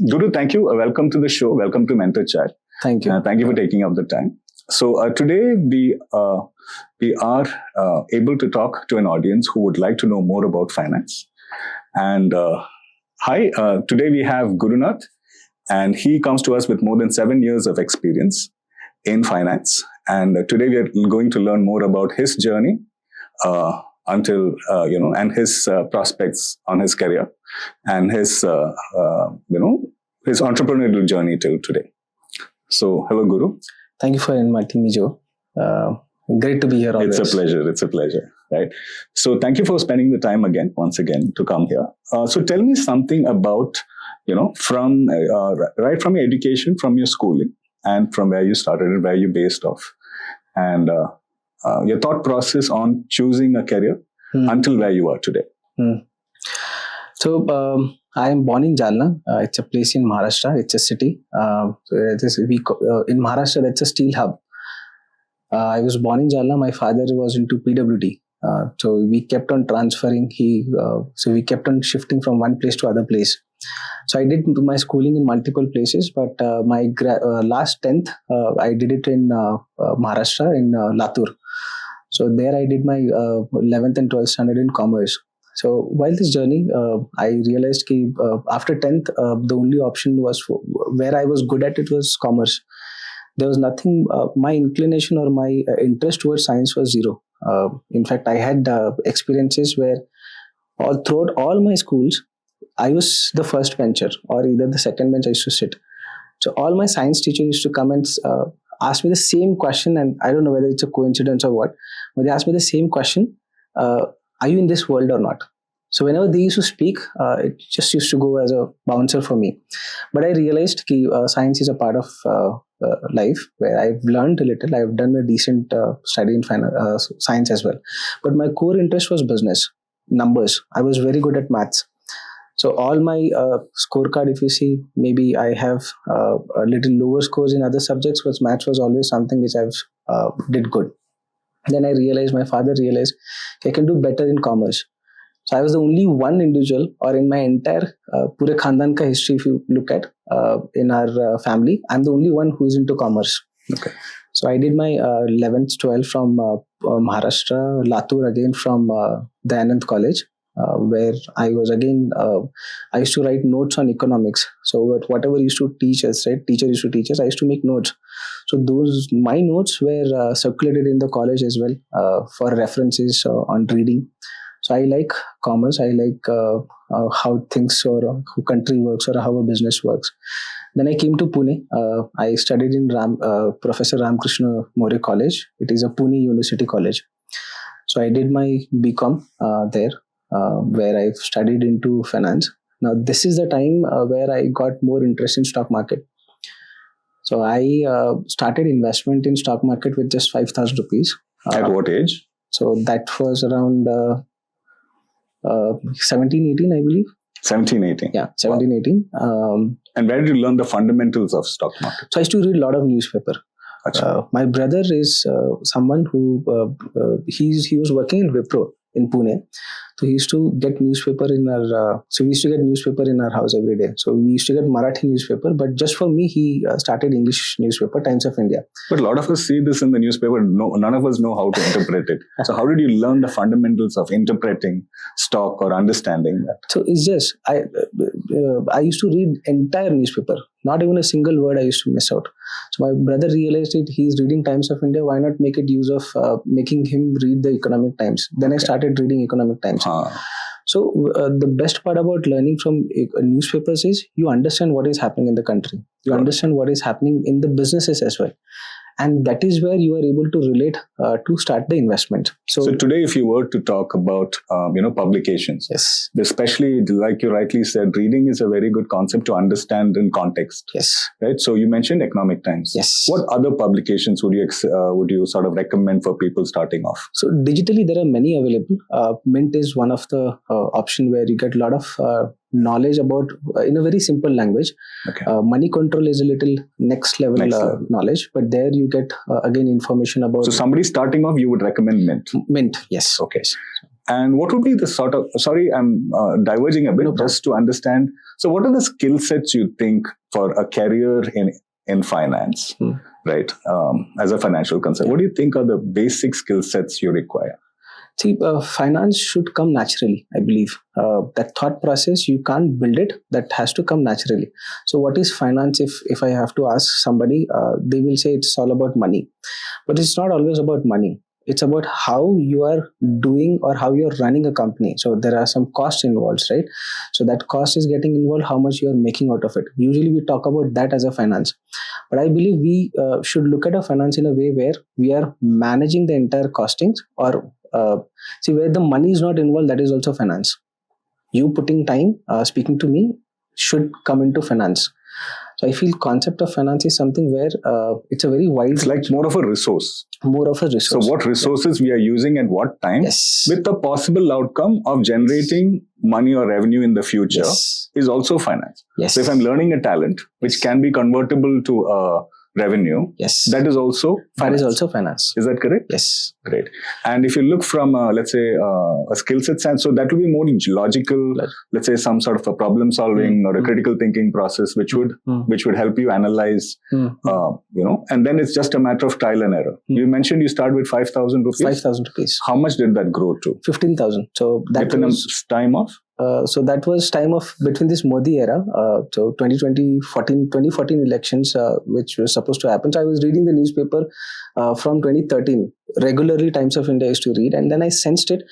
Guru, thank you. Welcome to the show. Welcome to Mentor Chat. Thank you. Thank you for taking up the time. So today we are able to talk to an audience who would like to know more about finance. And hi, today we have Gurunath, and he comes to us with more than 7 years of experience in finance. And today we are going to learn more about his journey and his prospects on his career and his his entrepreneurial journey till today. So, hello, Guru. Thank you for inviting me, Joe. Great to be here always. It's a pleasure. It's a pleasure. Right. So, thank you for spending the time once again, to come here. So, tell me something about, from right from your education, from your schooling, and from where you started and where you based off, and your thought process on choosing a career until where you are today. So, I am born in Jalna. It's a place in Maharashtra. It's a city. In Maharashtra, that's a steel hub. I was born in Jalna. My father was into PWD. So we kept on transferring. So we kept on shifting from one place to other place. So I did my schooling in multiple places, but my last 10th, I did it in Maharashtra, in Latur. So there I did my 11th and 12th standard in commerce. So while this journey, I realized that after 10th, the only option was where I was good at it was commerce. There was nothing, my inclination or my interest towards science was zero. In fact, I had experiences where throughout all my schools, I was the first bencher or either the second bench I used to sit. So all my science teachers used to come and ask me the same question, and I don't know whether it's a coincidence or what, but they asked me the same question, are you in this world or not? So whenever they used to speak, it just used to go as a bouncer for me. But I realized that science is a part of life where I've learned a little. I've done a decent study in science as well. But my core interest was business, numbers. I was very good at maths. So all my scorecard, if you see, maybe I have a little lower scores in other subjects, but maths was always something which I've did good. Then my father realized I can do better in commerce. So I was the only one individual, or in my entire Pure Khandan ka history, if you look at in our family, I'm the only one who's into commerce. Okay. So I did my 11th, 12th from Maharashtra, Latur again from Dayanand College, where I was again, I used to write notes on economics. So whatever used to teach us, right? Teacher used to teach us, I used to make notes. So my notes were circulated in the college as well for references on reading. So I like commerce. I like how things or how country works or how a business works. Then I came to Pune. I studied in Professor Ramkrishna More College. It is a Pune University College. So I did my BCom there, where I studied into finance. Now this is the time where I got more interest in stock market. So I started investment in stock market with just 5,000 rupees. At what age? So that was around 17, 18, I believe. 17, 18. Yeah, 17, wow. 18. And where did you learn the fundamentals of stock market? So I used to read a lot of newspaper. My brother is someone who, he was working in Wipro in Pune. So he used to get newspaper in our, we used to get newspaper in our house every day. So we used to get Marathi newspaper, but just for me, he started English newspaper, Times of India. But a lot of us see this in the newspaper. None of us know how to interpret it. So how did you learn the fundamentals of interpreting stock or understanding that? So it's just, I used to read entire newspaper. Not even a single word I used to miss out. So my brother realized that he's reading Times of India. Why not make it use of making him read the Economic Times? Then I started reading Economic Times. So the best part about learning from newspapers is you understand what is happening in the country. You understand what is happening in the businesses as well. And that is where you are able to relate to start the investment. So today, if you were to talk about, publications, yes, especially like you rightly said, reading is a very good concept to understand in context. Yes. Right. So you mentioned Economic Times. Yes. What other publications would you sort of recommend for people starting off? So digitally, there are many available. Mint is one of the option where you get a lot of knowledge about in a very simple language. Okay. Money control is a little next level knowledge, but there you get again information about. So somebody starting off, you would recommend Mint. Mint, yes. Okay. And what would be the sort of, sorry, I'm diverging a bit, just to understand. So what are the skill sets you think for a career in finance, right? As a financial consultant, what do you think are the basic skill sets you require? See, finance should come naturally, I believe. That thought process, you can't build it. That has to come naturally. So what is finance? If I have to ask somebody, they will say it's all about money. But it's not always about money. It's about how you are doing or how you're running a company. So there are some costs involved, right? So that cost is getting involved, how much you are making out of it. Usually we talk about that as a finance. But I believe we should look at a finance in a way where we are managing the entire costings, or see, where the money is not involved, that is also finance. You putting time, speaking to me, should come into finance. So I feel concept of finance is something where it's a very wide. It's like more of a resource. More of a resource. So what resources we are using at what time, yes, with the possible outcome of generating money or revenue in the future, yes, is also finance. Yes. So if I'm learning a talent which can be convertible to revenue, yes, that is also finance. That is also finance. Is that correct? Yes. Great. And if you look from, let's say, a skill set sense, so that will be more logical, let's say some sort of a problem solving or a critical thinking process, which would help you analyze, and then it's just a matter of trial and error. You mentioned you start with 5,000 rupees. 5,000 rupees. How much did that grow to? 15,000. So that within was a time of? So that was time of between this Modi era, so 2014 elections, which was supposed to happen. So I was reading the newspaper from 2013. Regularly, Times of India used to read, and then I sensed it.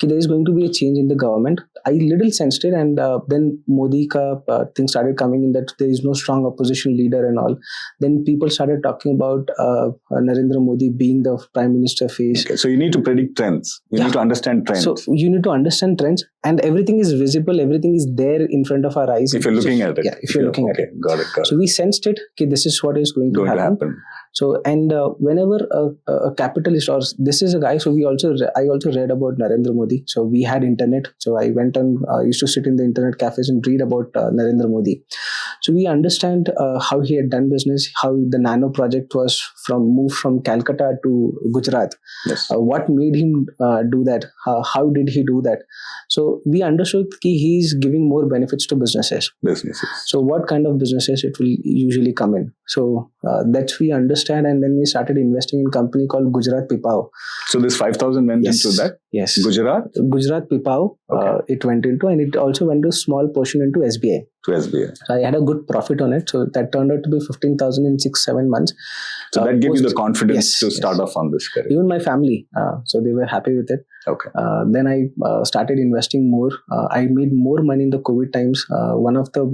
There is going to be a change in the government. I little sensed it, and then Modi ka thing started coming in that there is no strong opposition leader and all. Then people started talking about Narendra Modi being the prime minister face. Okay, so you need to predict trends. You need to understand trends. So you need to understand trends, and everything is visible. Everything is there in front of our eyes. If you're looking at it. Yeah, if you're looking at it. Got it. So we sensed it. Okay, this is what is going to happen. So, and whenever a capitalist, or this is a guy, so I also read about Narendra Modi. So we had internet. So I went on, used to sit in the internet cafes and read about Narendra Modi. So we understand how he had done business, how the Nano project was moved from Calcutta to Gujarat. Yes. What made him do that? How did he do that? So we understood that he is giving more benefits to businesses. So what kind of businesses it will usually come in? So that we understand, and then we started investing in a company called Gurunath Muley. So this 5,000 went into that? Yes. Gurunath Muley, it went into, and it also went to a small portion into SBI. So I had a good profit on it. So that turned out to be 15,000 in 6-7 months. So that gave you the confidence to start off on this career. Even my family, so they were happy with it. Okay. Then I started investing more. I made more money in the COVID times. One of the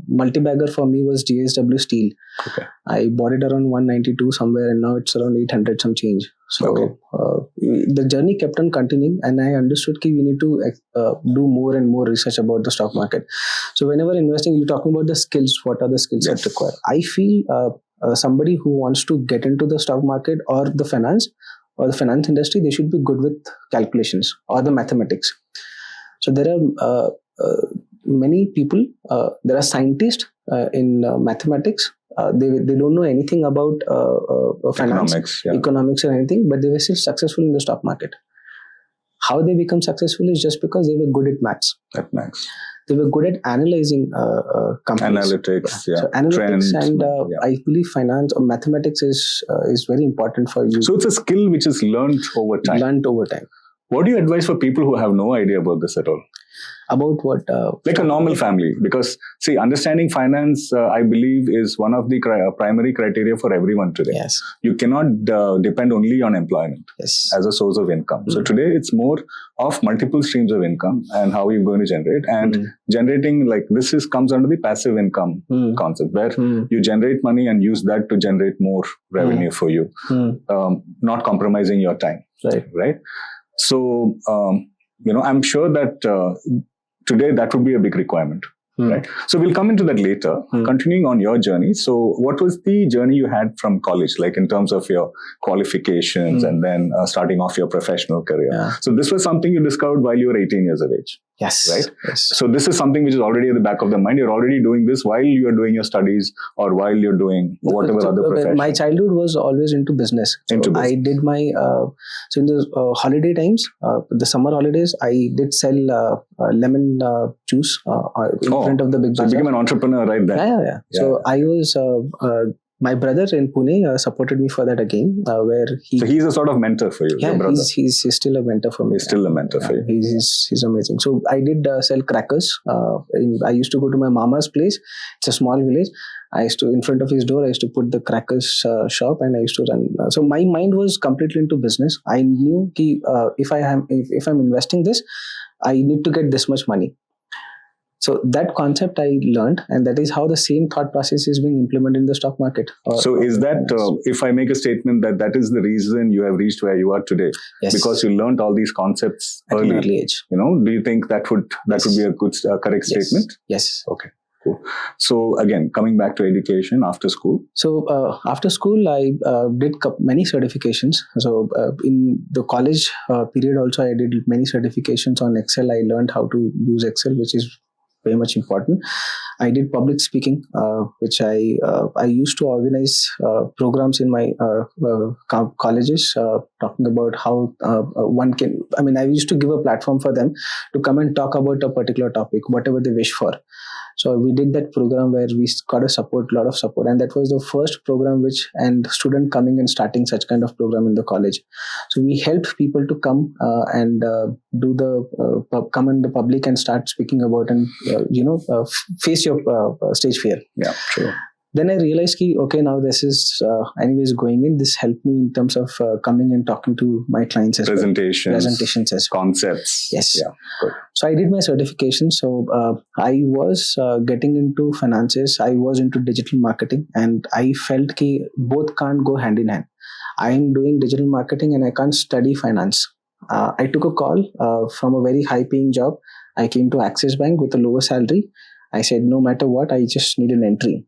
multi-bagger for me was GSW Steel. Okay. I bought it around 192 somewhere, and now it's around 800 some change. So the journey kept on continuing, and I understood that we need to do more and more research about the stock market. So whenever investing, you're talking about the skills. What are the skills that required? I feel somebody who wants to get into the stock market or the finance industry, they should be good with calculations or the mathematics. So there are many people, there are scientists in mathematics. They don't know anything about finance, economics or anything, but they were still successful in the stock market. How they become successful is just because they were good at maths. They were good at analyzing companies. Analytics, So analytics trends, and I believe finance or mathematics is very important for you. So it's a skill which is learned over time. What do you advise for people who have no idea about this at all? About what? Like a normal family. Because, see, understanding finance, I believe, is one of the primary criteria for everyone today. Yes. You cannot depend only on employment as a source of income. So today, it's more of multiple streams of income and how you're going to generate. And generating, like, this comes under the passive income concept, where you generate money and use that to generate more revenue for you, not compromising your time. Right? So, I'm sure that today that would be a big requirement. Right? So we'll come into that later. Continuing on your journey. So what was the journey you had from college, like in terms of your qualifications and then starting off your professional career? So this was something you discovered while you were 18 years of age. Yes. right? Yes. So this is something which is already at the back of the mind. You're already doing this while you're doing your studies or while you're doing whatever other profession. My childhood was always into business. So I did my so in the holiday times, the summer holidays, I did sell lemon juice in front of the big bazaar. So you became an entrepreneur right then. Yeah. So I was. My brother in Pune supported me for that again, where So he's a sort of mentor for you. Yeah, your brother. He's still a mentor for me. He's still a mentor for you. He's amazing. So I did sell crackers. I used to go to my mama's place. It's a small village. I used to, in front of his door, I used to put the crackers shop, and I used to run. So my mind was completely into business. I knew that if I'm investing this, I need to get this much money. So that concept I learned, and that is how the same thought process is being implemented in the stock market. So is that, if I make a statement that is the reason you have reached where you are today? Yes. Because you learned all these concepts at an early age. Do you think that would be a good, correct statement? Yes. Okay. Cool. So again, coming back to education after school. So after school, I did many certifications. So in the college period also, I did many certifications on Excel. I learned how to use Excel, which is very much important. I did public speaking, which I used to organize programs in my colleges, talking about how one can. I mean, I used to give a platform for them to come and talk about a particular topic, whatever they wish for. So we did that program where we got a lot of support, and that was the first program and student coming and starting such kind of program in the college. So we helped people to come and come in the public and start speaking about and face your stage fear. Yeah, true. Then I realized okay, now this is anyways going in. This helped me in terms of coming and talking to my clients as presentations as well. Concepts. Yes. Yeah, good. So I did my certification. So I was getting into finances. I was into digital marketing, and I felt that both can't go hand in hand. I am doing digital marketing and I can't study finance. I took a call from a very high-paying job. I came to Axis Bank with a lower salary. I said, no matter what, I just need an entry.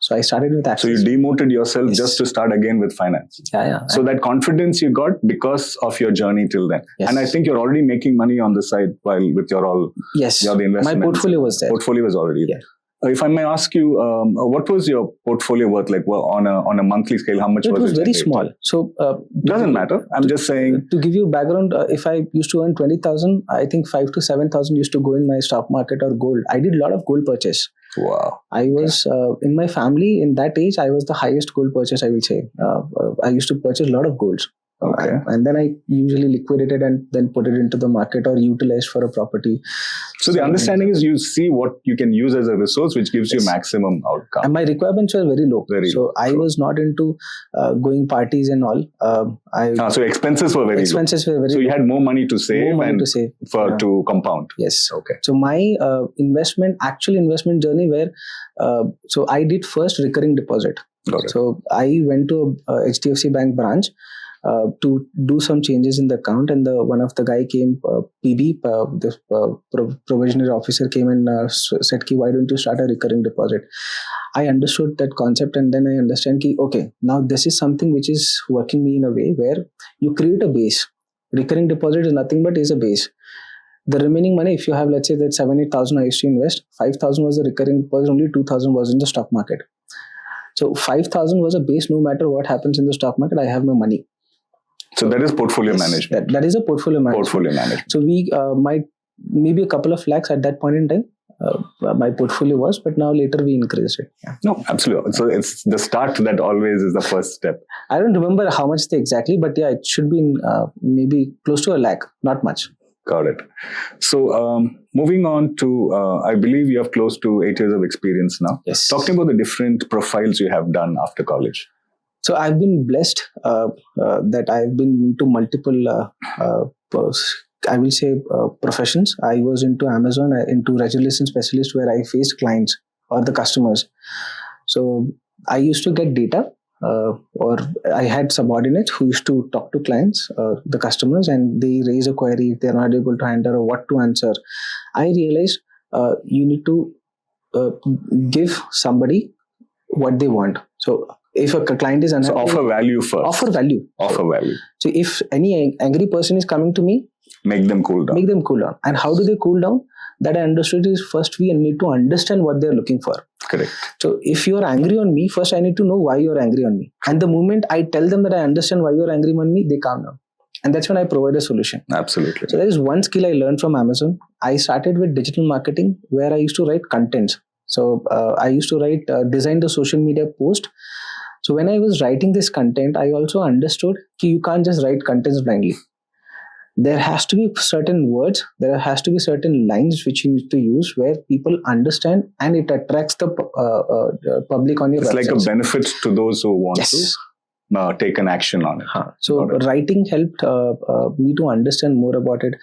So I started with Axis. So you demoted yourself just to start again with finance. Yeah. So that confidence you got because of your journey till then. Yes. And I think you're already making money on the side while with your all. Yes. The investment. My portfolio was there. Portfolio was already there. If I may ask you, what was your portfolio worth like on a monthly scale? How much was it? It was very small. So doesn't matter. I'm just saying. To give you background, if I used to earn 20,000, I think 5,000 to 7,000 used to go in my stock market or gold. I did a lot of gold purchase. Wow. I was in my family in that age. I was the highest gold purchase, I will say. I used to purchase a lot of golds. Okay. And then I usually liquidated and then put it into the market or utilized for a property. So the understanding is you see what you can use as a resource, which gives you maximum outcome. And my requirements were very low. So I was not into going parties and all. So expenses were very low. So you had more money to save to compound. Yes. Okay. So my actual investment journey so I did first recurring deposit. So I went to a HDFC Bank branch to do some changes in the account, and one of the guy came, PB, the provisionary officer came and said, why don't you start a recurring deposit? I understood that concept, and then I understand okay, now this is something which is working me in a way where you create a base. Recurring deposit is nothing but is a base. The remaining money, if you have, let's say that 7,000-8,000 I used to invest, 5,000 was the recurring deposit, only 2,000 was in the stock market. So 5,000 was a base. No matter what happens in the stock market, I have my money. So that is portfolio management. That is a portfolio management. So we might maybe a couple of lakhs at that point in time. My portfolio was, but now later we increased it. Yeah. No, absolutely. So it's the start that always is the first step. I don't remember how much exactly, but yeah, it should be maybe close to a lakh, not much. Got it. So moving on to, I believe you have close to 8 years of experience now. Yes. Talking about the different profiles you have done after college. So I've been blessed that I've been into multiple, I will say, professions. I was into Amazon, into resolution specialist, where I faced clients or the customers. So I used to get data, or I had subordinates who used to talk to clients, the customers, and they raise a query if they're not able to handle or what to answer. I realized you need to give somebody what they want. So if a client is unhappy, so offer value first. Offer value. Offer value. So if any angry person is coming to me, Make them cool down. Make them cool down. And how do they cool down? That I understood is first we need to understand what they're looking for. Correct. So if you're angry on me, first I need to know why you're angry on me. And the moment I tell them that I understand why you're angry on me, they calm down. And that's when I provide a solution. Absolutely. So there is one skill I learned from Amazon. I started with digital marketing where I used to write contents. So I used to design the social media post. So when I was writing this content, I also understood that you can't just write contents blindly. There has to be certain words, there has to be certain lines which you need to use where people understand and it attracts the public on your website. It's like a benefit to those who want Yes. to take an action on it. So writing helped me to understand more about it.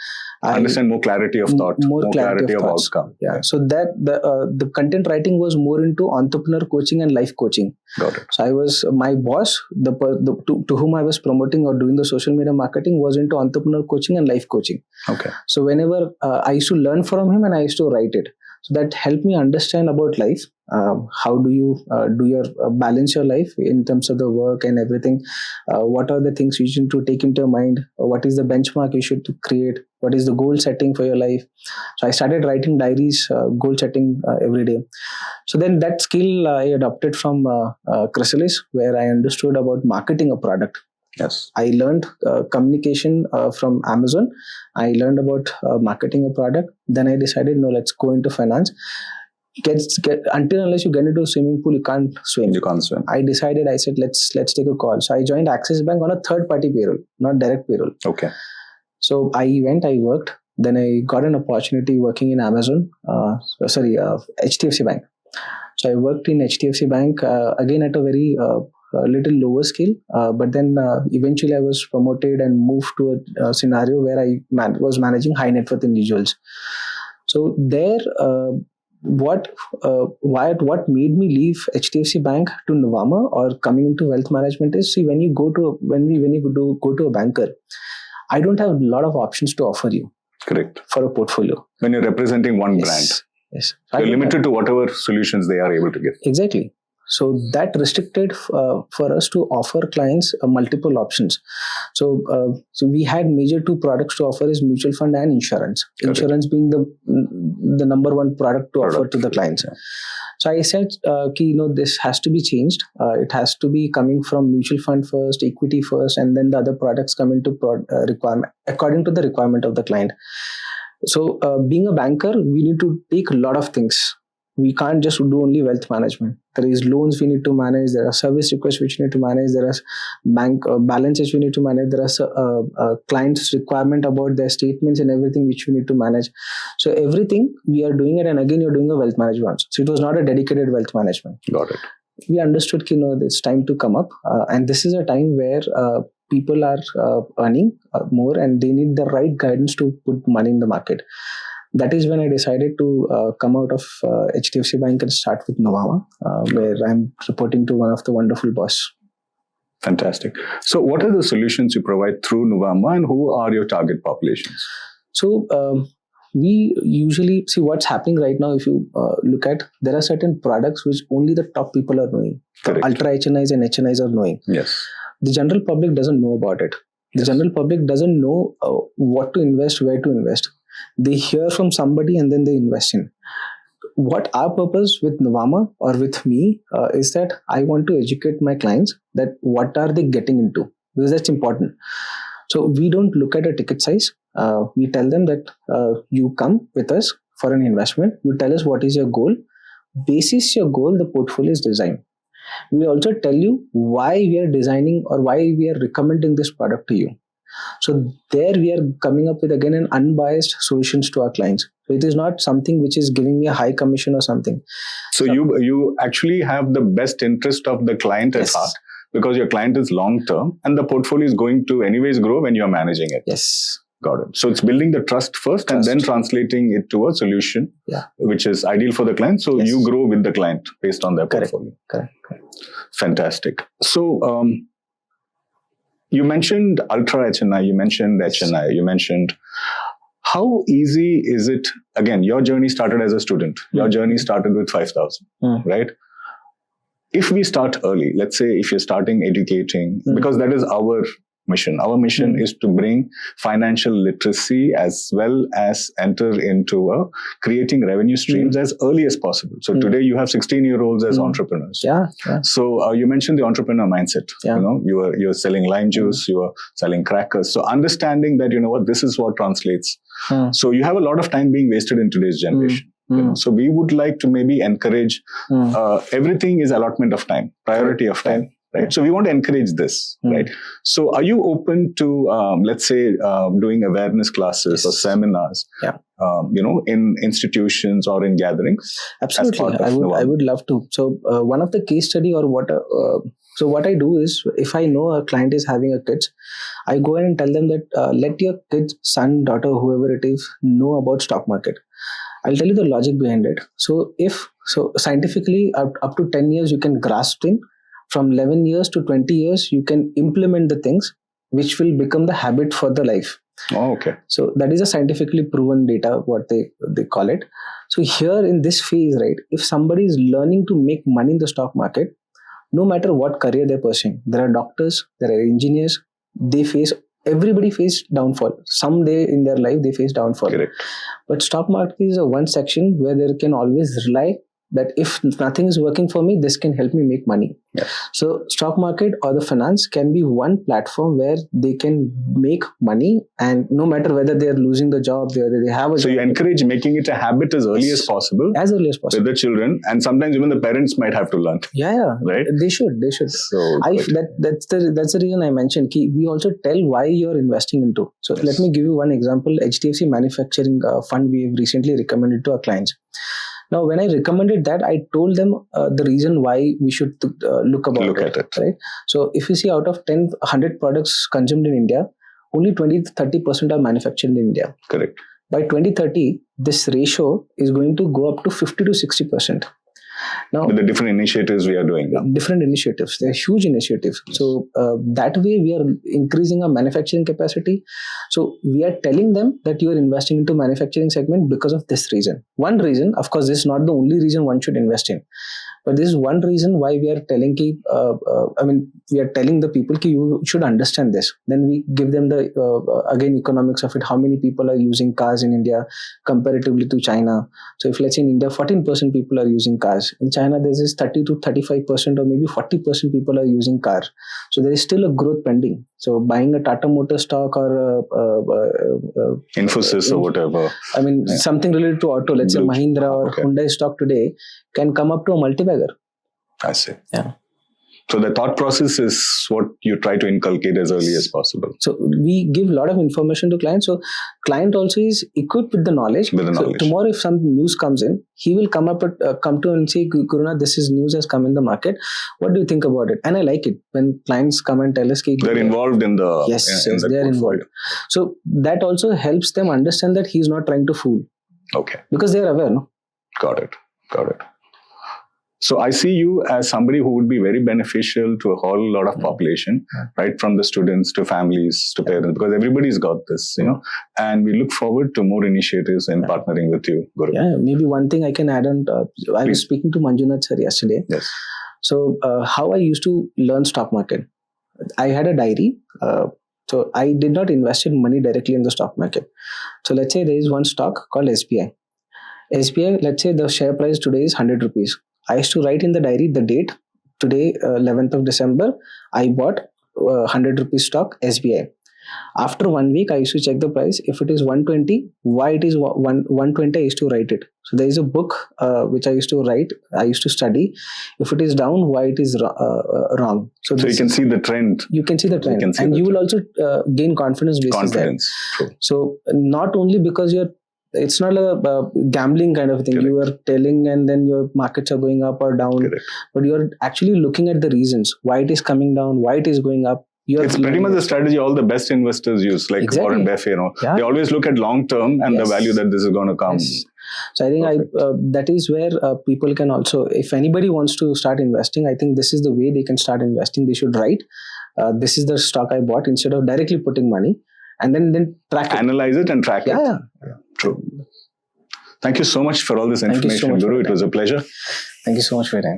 Understand more clarity of thought, more clarity of outcome. Yeah. So that the content writing was more into entrepreneur coaching and life coaching. Got it. So I was my boss, to whom I was promoting or doing the social media marketing was into entrepreneur coaching and life coaching. Okay. So whenever I used to learn from him and I used to write it. So that helped me understand about life. How do you balance your life in terms of the work and everything? What are the things you need to take into your mind? What is the benchmark you should create? What is the goal setting for your life? So I started writing diaries, goal setting every day. So then that skill I adopted from Chrysalis, where I understood about marketing a product. Yes. I learned communication from Amazon. I learned about marketing a product. Then I decided, no, let's go into finance. Until unless you get into a swimming pool, you can't swim. You can't swim. I said, let's take a call. So I joined Axis Bank on a third-party payroll, not direct payroll. Okay. So I worked. Then I got an opportunity working in Amazon. HDFC Bank. So I worked in HDFC Bank again at a very little lower scale, but then eventually I was promoted and moved to a scenario where I was managing high net worth individuals. So there, what made me leave HDFC Bank to Nuvama or coming into wealth management is, see, when you go to a banker, I don't have a lot of options to offer you. Correct. For a portfolio. When you're representing one brand. Yes. You're limited to whatever solutions they are able to give. Exactly. So that restricted for us to offer clients multiple options. So we had major two products to offer is mutual fund and insurance. Correct. Insurance being the number one product to offer to the clients. Yeah. So I said, this has to be changed. It has to be coming from mutual fund first, equity first, and then the other products come into requirement according to the requirement of the client. So being a banker, we need to take a lot of things. We can't just do only wealth management. There is loans we need to manage. There are service requests which we need to manage. There are bank balances we need to manage. There are clients' requirement about their statements and everything which we need to manage. So everything we are doing it, and again you're doing a wealth management. So it was not a dedicated wealth management. Got it. We understood, it's time to come up, and this is a time where people are earning more, and they need the right guidance to put money in the market. That is when I decided to come out of HDFC Bank and start with Nuvama, where I'm reporting to one of the wonderful boss. Fantastic. So what are the solutions you provide through Nuvama, and who are your target populations? So we usually see what's happening right now. If you look at, there are certain products which only the top people are knowing. Correct. Ultra HNIs and HNIs are knowing. Yes. The general public doesn't know about it. The general public doesn't know what to invest, where to invest. They hear from somebody and then they invest in. What our purpose with Nuvama or with me is that I want to educate my clients that what are they getting into, because that's important. So we don't look at a ticket size. We tell them that you come with us for an investment. You tell us what is your goal. Basis your goal, the portfolio is designed. We also tell you why we are designing or why we are recommending this product to you. So there we are coming up with again an unbiased solutions to our clients. So it is not something which is giving me a high commission or something. So you actually have the best interest of the client at heart, because your client is long term and the portfolio is going to anyways grow when you are managing it. Yes. Got it. So it's building the trust first and then translating it to a solution which is ideal for the client. So you grow with the client based on their portfolio. Correct. Fantastic. So you mentioned Ultra HNI, you mentioned HNI, you mentioned how easy is it? Again, your journey started as a student. Your journey started with 5,000, right? If we start early, let's say if you're starting educating, because that is our mission. Our mission is to bring financial literacy as well as enter into creating revenue streams as early as possible. So today you have 16-year-olds as entrepreneurs. Yeah. So you mentioned the entrepreneur mindset. Yeah. You're selling lime juice, you are selling crackers. So understanding that, this is what translates. So you have a lot of time being wasted in today's generation. So we would like to maybe encourage everything is allotment of time, priority of time. Right. So we want to encourage this. Right. So are you open to, let's say, doing awareness classes or seminars, in institutions or in gatherings? Absolutely. I would love to. So one of the case study or what I do is, if I know a client is having a kids, I go in and tell them that let your kids, son, daughter, whoever it is, know about stock market. I'll tell you the logic behind it. So scientifically, up to 10 years, you can grasp things. From 11 years to 20 years, you can implement the things which will become the habit for the life. Oh, okay. So that is a scientifically proven data, what they call it. So here in this phase, right, if somebody is learning to make money in the stock market, no matter what career they're pursuing, there are doctors, there are engineers, everybody face downfall. Someday in their life, they face downfall. Correct. But stock market is a one section where they can always rely that if nothing is working for me, this can help me make money. Yes. So stock market or the finance can be one platform where they can make money, and no matter whether they are losing the job, whether they have a so job. You encourage making it a habit as early as possible. As early as possible. With the children, and sometimes even the parents might have to learn. Yeah. Right? They should. So that's the reason I mentioned we also tell why you're investing into. So let me give you one example. HDFC Manufacturing Fund we have recently recommended to our clients. Now, when I recommended that, I told them the reason why we should look at it. Right? So, if you see out of 100 products consumed in India, only 20-30% are manufactured in India. Correct. By 2030, this ratio is going to go up to 50 to 60%. Now, with the different initiatives we are doing now. Different initiatives. They're huge initiatives. Yes. So that way we are increasing our manufacturing capacity. So we are telling them that you are investing into manufacturing segment because of this reason. One reason, of course, this is not the only reason one should invest in. But this is one reason why we are telling we are telling the people that you should understand this. Then we give them the again economics of it. How many people are using cars in India comparatively to China? So if let's say in India 14% people are using cars, in China there is 30 to 35% or maybe 40% people are using cars. So there is still a growth pending. So buying a Tata Motor stock or Infosys or whatever. Something related to auto. Let's say Mahindra or Hyundai stock today can come up to a multi-bagger. I see. Yeah. So the thought process is what you try to inculcate as early as possible. So we give a lot of information to clients. So client also is equipped with the knowledge. So tomorrow if some news comes in, he will come to and say, Gurunath, this is news has come in the market. What do you think about it? And I like it when clients come and tell us. They're involved in the Yes, they're involved. So that also helps them understand that he's not trying to fool. Okay. Because they're aware, no? Got it. So I see you as somebody who would be very beneficial to a whole lot of population, right from the students to families to parents, because everybody's got this, and we look forward to more initiatives in partnering with you, Guru. Yeah, maybe one thing I can add on. I was speaking to Manjunath sir yesterday. Yes. So how I used to learn stock market, I had a diary. So I did not invest in money directly in the stock market. So let's say there is one stock called SBI. SBI, let's say the share price today is 100 rupees. I used to write in the diary the date. Today, 11th of December, I bought 100 rupees stock SBI. After 1 week, I used to check the price. If it is 120, why it is 120, I used to write it. So there is a book which I used to write. I used to study. If it is down, why it is wrong. So you can see the trend. You can see the trend. And you will also gain confidence basis there. True. So not only because it's not a gambling kind of thing. Correct. You are telling and then your markets are going up or down. Correct. But you're actually looking at the reasons why it is coming down, why it is going up. It's pretty much the strategy all the best investors use, like Warren Buffett. They always look at long term and the value that this is going to come. Yes. So I think that is where people can also, if anybody wants to start investing, I think this is the way they can start investing. They should write, this is the stock I bought, instead of directly putting money. And then track it. Analyze it and track it. Yeah. True. Thank you so much for all this information, Guru. It was a pleasure. Thank you so much for your time.